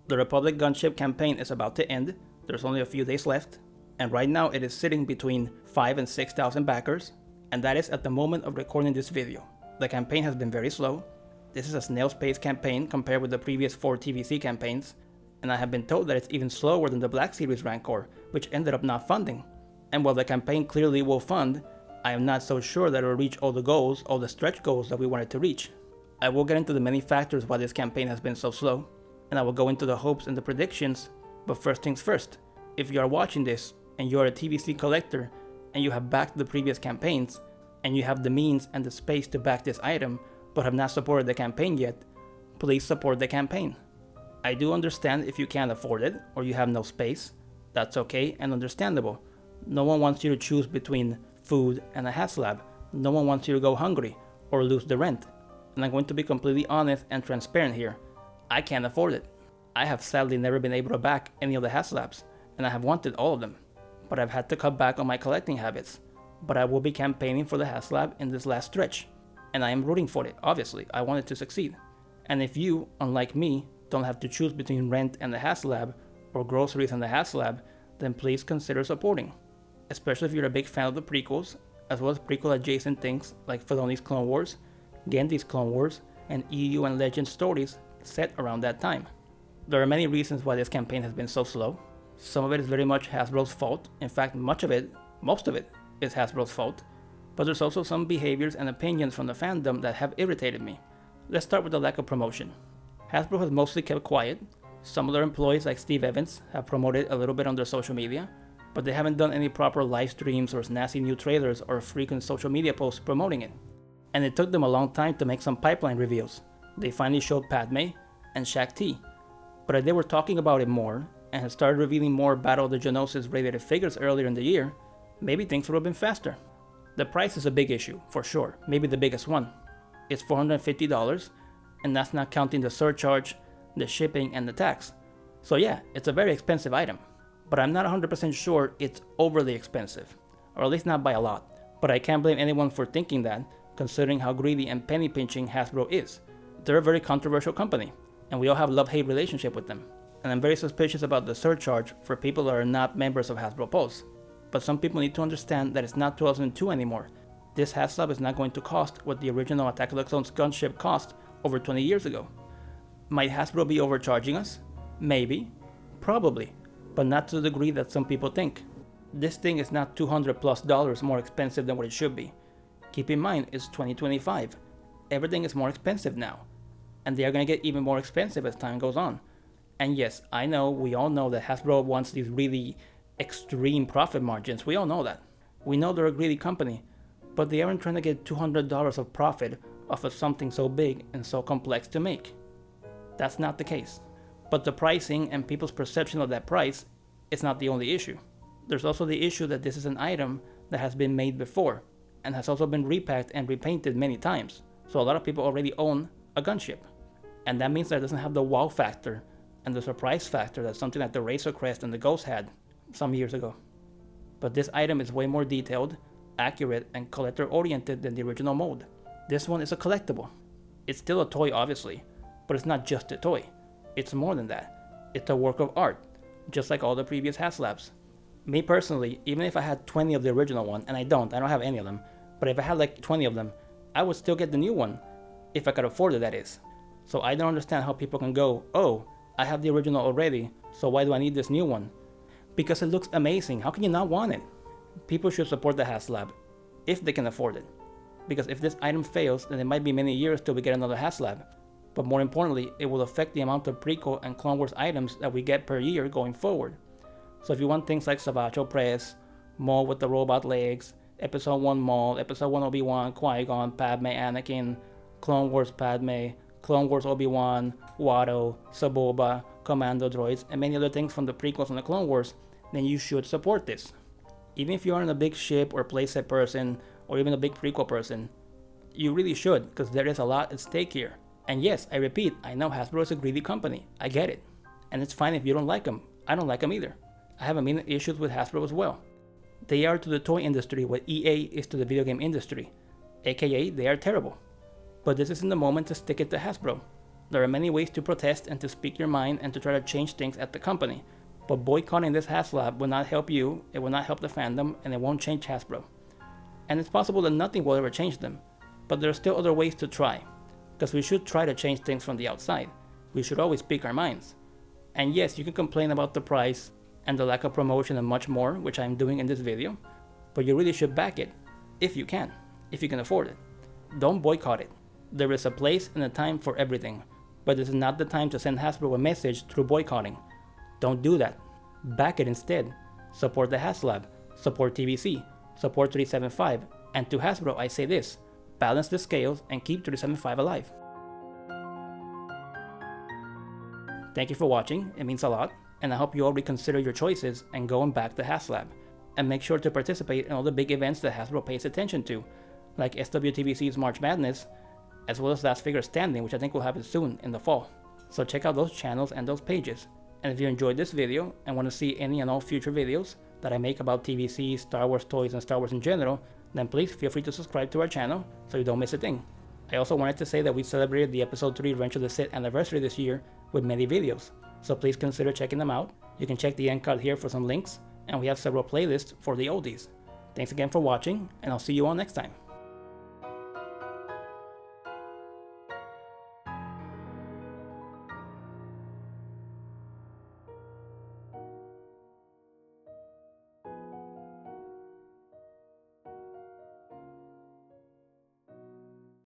The Republic Gunship campaign is about to end, there's only a few days left, and right now it is sitting between 5,000 and 6,000 backers, and that is at the moment of recording this video. The campaign has been very slow. This is a snail's pace campaign compared with the previous 4 TVC campaigns, and I have been told that it's even slower than the Black Series Rancor, which ended up not funding. And while the campaign clearly will fund, I am not so sure that it will reach all the goals, all the stretch goals that we wanted to reach. I will get into the many factors why this campaign has been so slow, and I will go into the hopes and the predictions, but first things first. If you are watching this, and you are a TVC collector, and you have backed the previous campaigns, and you have the means and the space to back this item, but have not supported the campaign yet, please support the campaign. I do understand if you can't afford it, or you have no space. That's okay and understandable. No one wants you to choose between food and a Haslab. No one wants you to go hungry, or lose the rent. And I'm going to be completely honest and transparent here. I can't afford it. I have sadly never been able to back any of the Haslabs, and I have wanted all of them, but I've had to cut back on my collecting habits. But I will be campaigning for the Haslab in this last stretch, and I am rooting for it, obviously. I want it to succeed. And if you, unlike me, don't have to choose between rent and the Haslab, or groceries and the Haslab, then please consider supporting. Especially if you're a big fan of the prequels, as well as prequel adjacent things like Filoni's Clone Wars, Gendi's Clone Wars, and EU and Legend stories set around that time. There are many reasons why this campaign has been so slow. Some of it is very much Hasbro's fault. In fact, most of it is Hasbro's fault. But there's also some behaviors and opinions from the fandom that have irritated me. Let's start with the lack of promotion. Hasbro has mostly kept quiet. Some of their employees, like Steve Evans, have promoted a little bit on their social media, but they haven't done any proper live streams or snazzy new trailers or frequent social media posts promoting it. And it took them a long time to make some pipeline reveals. They finally showed Padme and Shaak T. But if they were talking about it more, and had started revealing more Battle of the Geonosis related figures earlier in the year, maybe things would have been faster. The price is a big issue, for sure, maybe the biggest one. It's $450, and that's not counting the surcharge, the shipping, and the tax. So yeah, it's a very expensive item, but I'm not 100% sure it's overly expensive, or at least not by a lot. But I can't blame anyone for thinking that, considering how greedy and penny pinching Hasbro is. They're a very controversial company, and we all have a love-hate relationship with them. And I'm very suspicious about the surcharge for people that are not members of Hasbro Pulse. But some people need to understand that it's not 2002 anymore. This Haslab is not going to cost what the original Attack of the Clones gunship cost over 20 years ago. Might Hasbro be overcharging us? Maybe. Probably. But not to the degree that some people think. This thing is not $200+ more expensive than what it should be. Keep in mind, it's 2025. Everything is more expensive now. And they are going to get even more expensive as time goes on. And yes, I know, we all know that Hasbro wants these really extreme profit margins. We all know that. We know they're a greedy company, but they aren't trying to get $200 of profit off of something so big and so complex to make. That's not the case. But the pricing and people's perception of that price is not the only issue. There's also the issue that this is an item that has been made before, and has also been repacked and repainted many times. So a lot of people already own a gunship. And that means that it doesn't have the wow factor and the surprise factor that something like the Razor Crest and the Ghost had some years ago. But this item is way more detailed, accurate, and collector-oriented than the original mold. This one is a collectible. It's still a toy, obviously, but it's not just a toy. It's more than that. It's a work of art, just like all the previous Haslabs. Me personally, even if I had 20 of the original one, and I don't have any of them, but if I had like 20 of them, I would still get the new one, if I could afford it, that is. So I don't understand how people can go, oh, I have the original already, so why do I need this new one? Because it looks amazing. How can you not want it? People should support the Haslab, if they can afford it. Because if this item fails, then it might be many years till we get another Haslab. But more importantly, it will affect the amount of prequel and Clone Wars items that we get per year going forward. So if you want things like Savage Press, Maul with the robot legs, Episode 1 Maul, Episode 1 Obi Wan, Qui-Gon, Padme, Anakin, Clone Wars Padme, Clone Wars Obi Wan, Watto, Saboba, Commando droids, and many other things from the prequels and the Clone Wars, then you should support this. Even if you aren't a big ship or playset person, or even a big prequel person, you really should, because there is a lot at stake here. And yes, I repeat, I know Hasbro is a greedy company. I get it. And it's fine if you don't like them. I don't like them either. I have a million issues with Hasbro as well. They are to the toy industry what EA is to the video game industry. AKA, they are terrible. But this isn't the moment to stick it to Hasbro. There are many ways to protest and to speak your mind and to try to change things at the company, but boycotting this Haslab will not help you, it will not help the fandom, and it won't change Hasbro. And it's possible that nothing will ever change them, but there are still other ways to try, because we should try to change things from the outside. We should always speak our minds. And yes, you can complain about the price and the lack of promotion and much more, which I'm doing in this video, but you really should back it, if you can afford it. Don't boycott it. There is a place and a time for everything, but this is not the time to send Hasbro a message through boycotting. Don't do that. Back it instead. Support the Haslab, support TVC, support 375, and to Hasbro I say this, balance the scales and keep 375 alive. Thank you for watching, it means a lot, and I hope you all reconsider your choices and go and back the Haslab. And make sure to participate in all the big events that Hasbro pays attention to, like SWTVC's March Madness, as well as Last Figure Standing, which I think will happen soon in the fall. So check out those channels and those pages. And if you enjoyed this video and want to see any and all future videos that I make about TVC, Star Wars toys, and Star Wars in general, then please feel free to subscribe to our channel so you don't miss a thing. I also wanted to say that we celebrated the Episode 3 Revenge of the Sith anniversary this year with many videos, so please consider checking them out. You can check the end card here for some links, and we have several playlists for the oldies. Thanks again for watching, and I'll see you all next time.